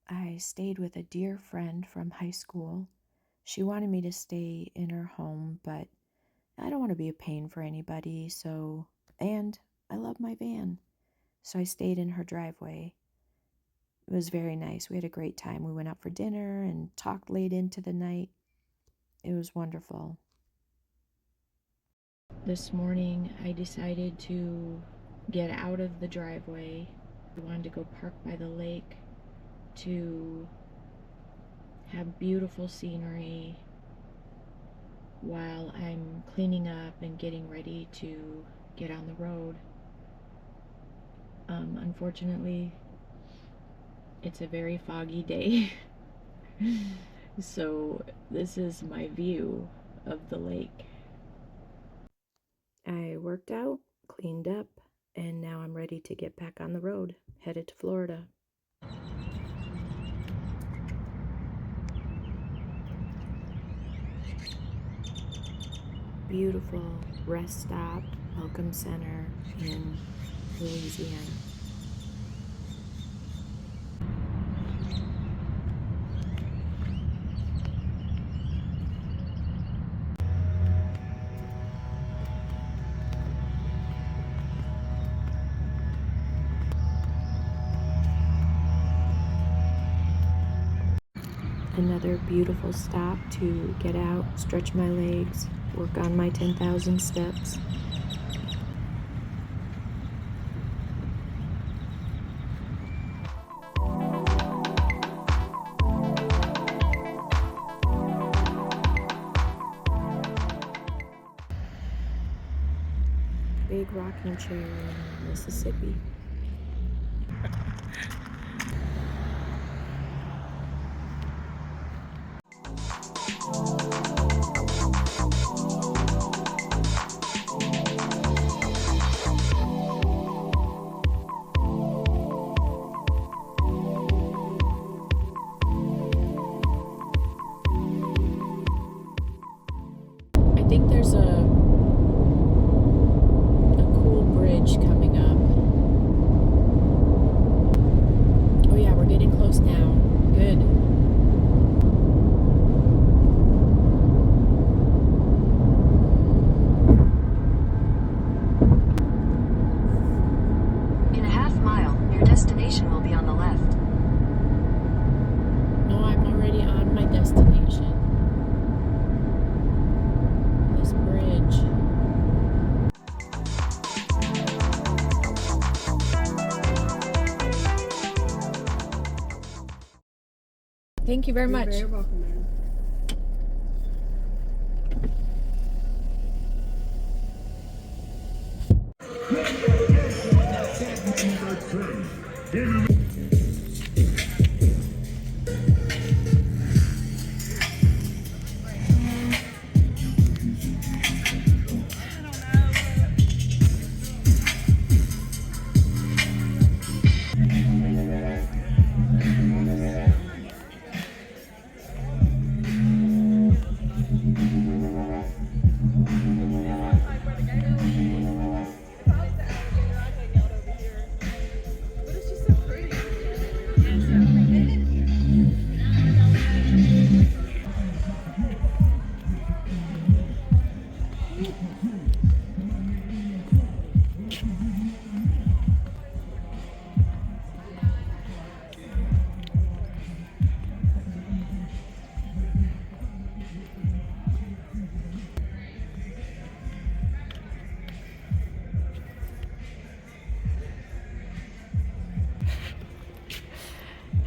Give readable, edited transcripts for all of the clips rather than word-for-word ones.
I stayed with a dear friend from high school. She wanted me to stay in her home, but I don't want to be a pain for anybody, and I love my van. So I stayed in her driveway. It was very nice. We had a great time. We went out for dinner and talked late into the night. It was wonderful. This morning, I decided to get out of the driveway. I wanted to go park by the lake to have beautiful scenery while I'm cleaning up and getting ready to get on the road. Unfortunately, it's a very foggy day. So this is my view of the lake. I worked out, cleaned up, and now I'm ready to get back on the road, headed to Florida. Beautiful rest stop, welcome center in Louisiana. Another beautiful stop to get out, stretch my legs, work on my 10,000 steps. Big rocking chair in Mississippi. I think there's a cool bridge coming up. Oh yeah, we're getting close now. Good. In a half mile, your destination will be on the left. No, I'm already on my destination. This bridge. Thank you very much. You're very welcome, ma'am.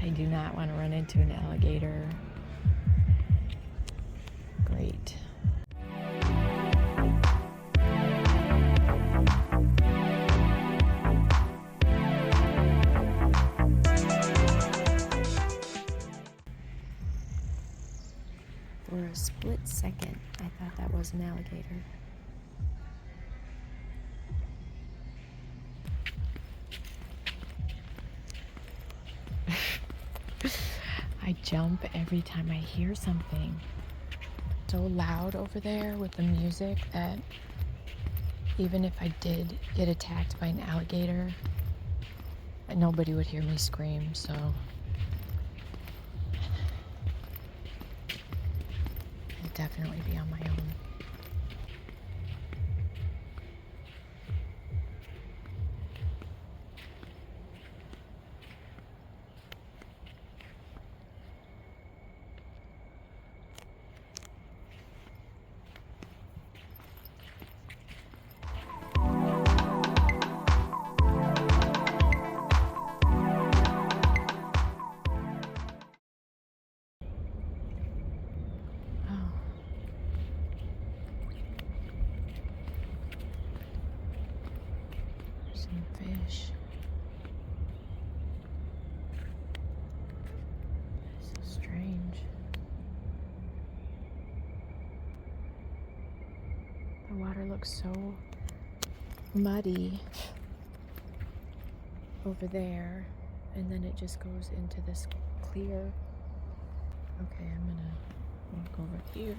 I do not want to run into an alligator. Great. For a split second, I thought that was an alligator. jump every time I hear something. So loud over there with the music that even if I did get attacked by an alligator, nobody would hear me scream, so I'd definitely be on my own. Oh. Some fish. So strange. The water looks so muddy over there, and then it just goes into this clear. Okay, I'm gonna walk over here.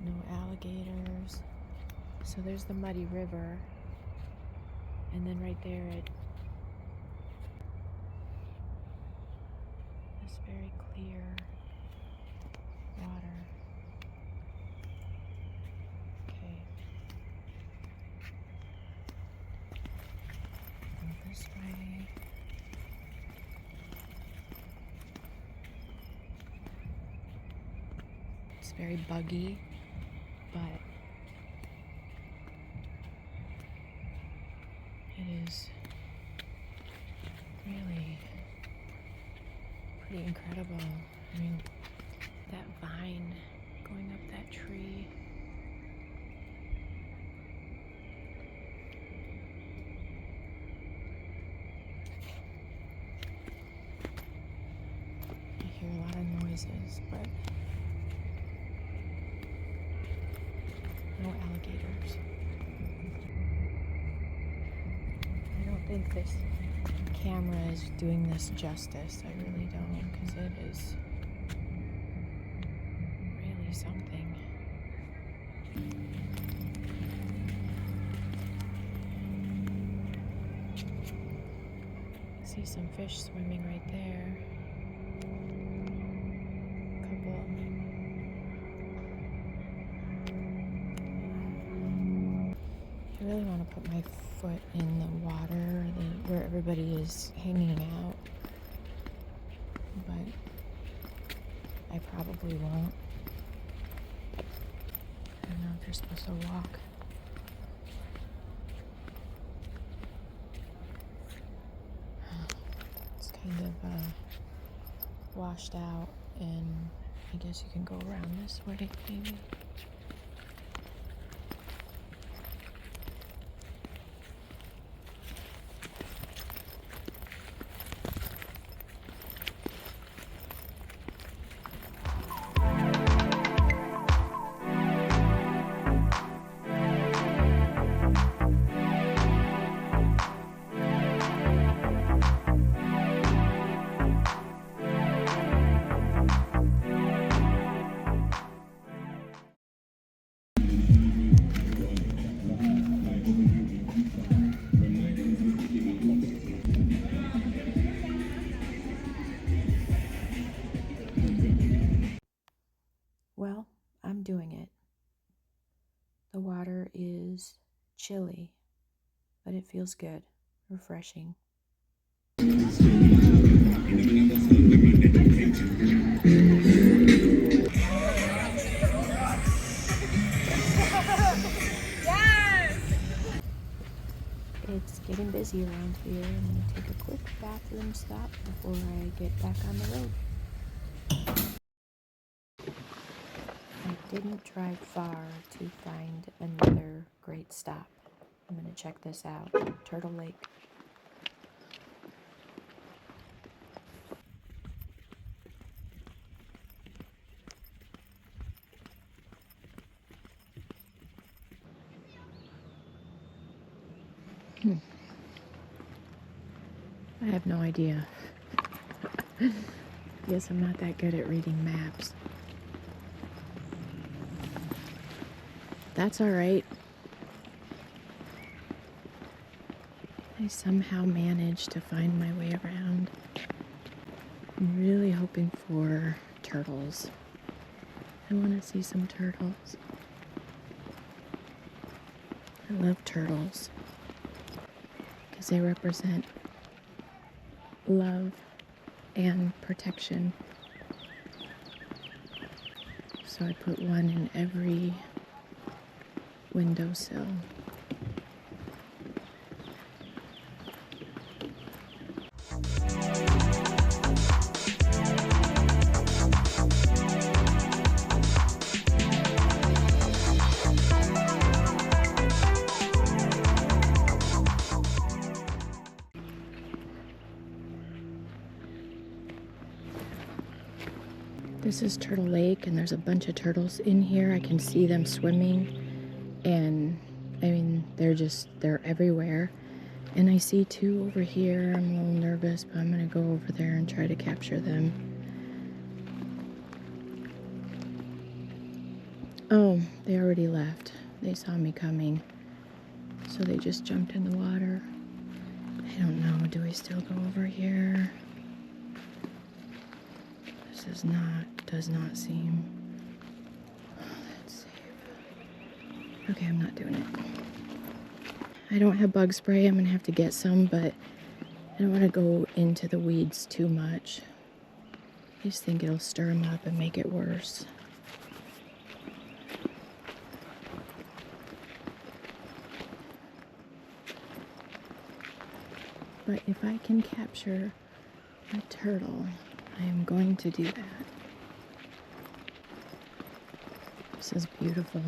No alligators. So there's the muddy river, and then right there this very clear water. Okay. Go this way. It's very buggy, but it is really pretty incredible. I mean, that vine going up that tree. I hear a lot of noises, but no alligators. I don't think this camera is doing this justice. I really don't, because it is really something. I see some fish swimming right there. Couple. I really want to put my foot in the water where everybody is hanging out, but I probably won't. I don't know if you're supposed to walk. It's kind of washed out, and I guess you can go around this way, maybe. Well, I'm doing it. The water is chilly, but it feels good, refreshing. It's getting busy around here. I'm going to take a quick bathroom stop before I get back on the road. I didn't drive far to find another great stop. I'm going to check this out. Turtle Lake. I have no idea Guess I'm not that good at reading maps. That's all right. I somehow managed to find my way around. I'm really hoping for turtles. I want to see some turtles. I love turtles because they represent love and protection. So I put one in every windowsill. This is Turtle Lake, and there's a bunch of turtles in here. I can see them swimming, and I mean, they're everywhere. And I see two over here. I'm a little nervous, but I'm gonna go over there and try to capture them. Oh, they already left. They saw me coming, so they just jumped in the water. I don't know, do I still go over here? This does not seem that's safe. Okay, I'm not doing it. I don't have bug spray. I'm gonna have to get some, but I don't want to go into the weeds too much. I just think it'll stir them up and make it worse. But if I can capture a turtle, I am going to do that. This is beautiful.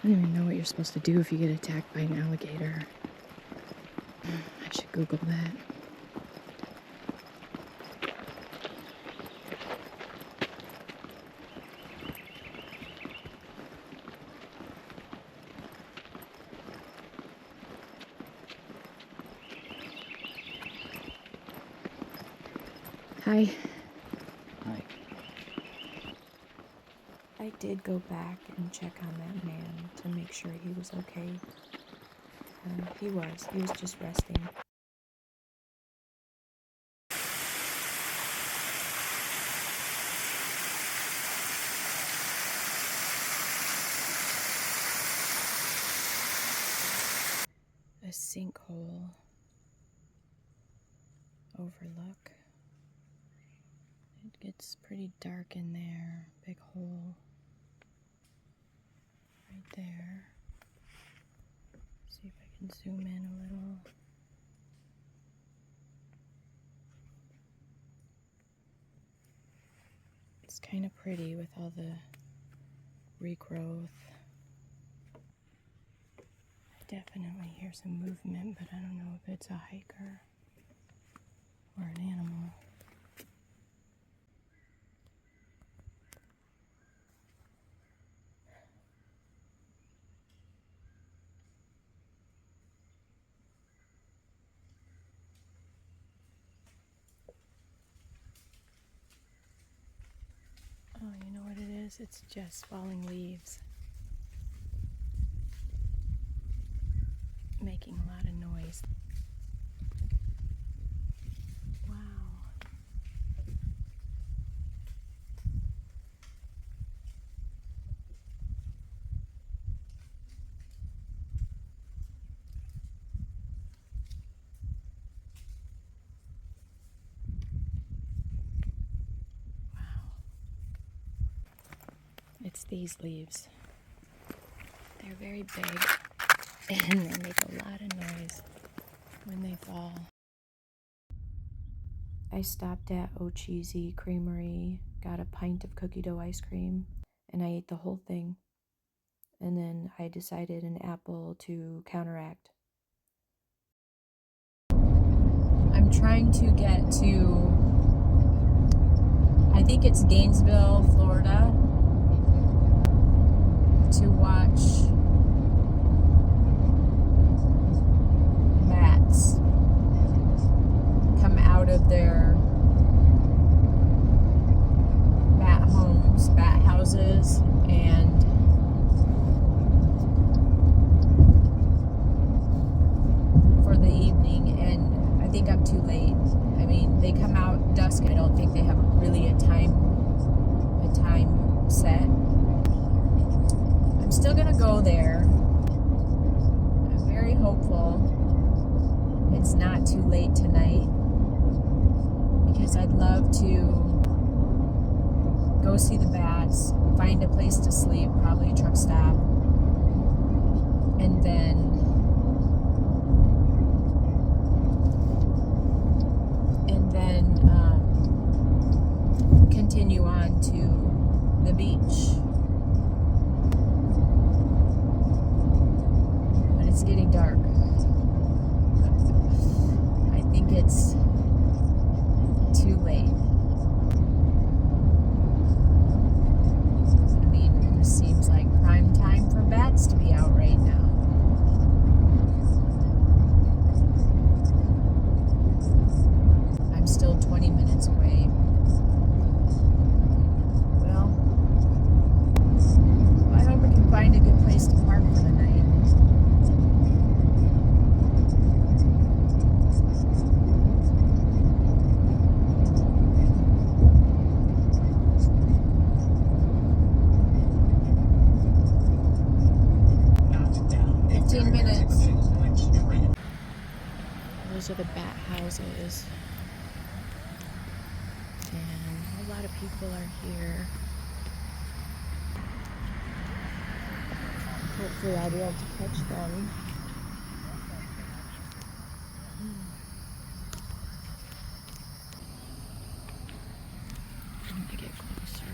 I don't even know what you're supposed to do if you get attacked by an alligator. I should Google that. Hi. Hi. I did go back and check on that man to make sure he was okay. He was just resting. A sinkhole overlook. It gets pretty dark in there. Big hole right there. See if I can zoom in a little. It's kind of pretty with all the regrowth. I definitely hear some movement, but I don't know if it's a hiker or an animal. Oh, you know what it is? It's just falling leaves. Making a lot of noise. Wow. Wow. It's these leaves. They're very big and they make a lot of noise when they fall. I stopped at O'Cheesy Creamery, got a pint of cookie dough ice cream, and I ate the whole thing. And then I decided an apple to counteract. I'm trying to get to, I think it's Gainesville, Florida, to watch Matt's houses and for the evening, and I think I'm too late. I mean, they come out dusk. I don't think they have really a time set. I'm still gonna go there. I'm very hopeful it's not too late tonight, because I'd love to go see the bats, find a place to sleep, probably a truck stop, and then continue on to the beach. But it's getting dark. I think it's too late. I mean, this seems like prime time for bats to be out right now. I'm still 20 minutes away. Well, I hope I can find a good place to park for the night. Those are the bat houses, and a lot of people are here. Hopefully I'll be able to catch them. I'm gonna get closer.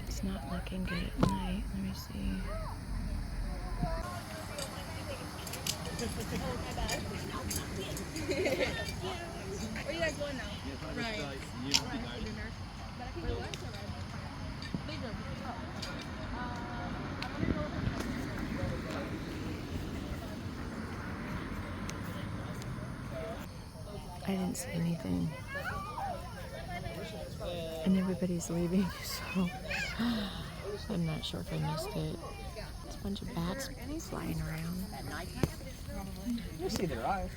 It's not looking good at night. Let me see. Where you guys going now? Right. I didn't see anything. And everybody's leaving, so I'm not sure if I missed it. It's a bunch of bats flying around. You see their eyes.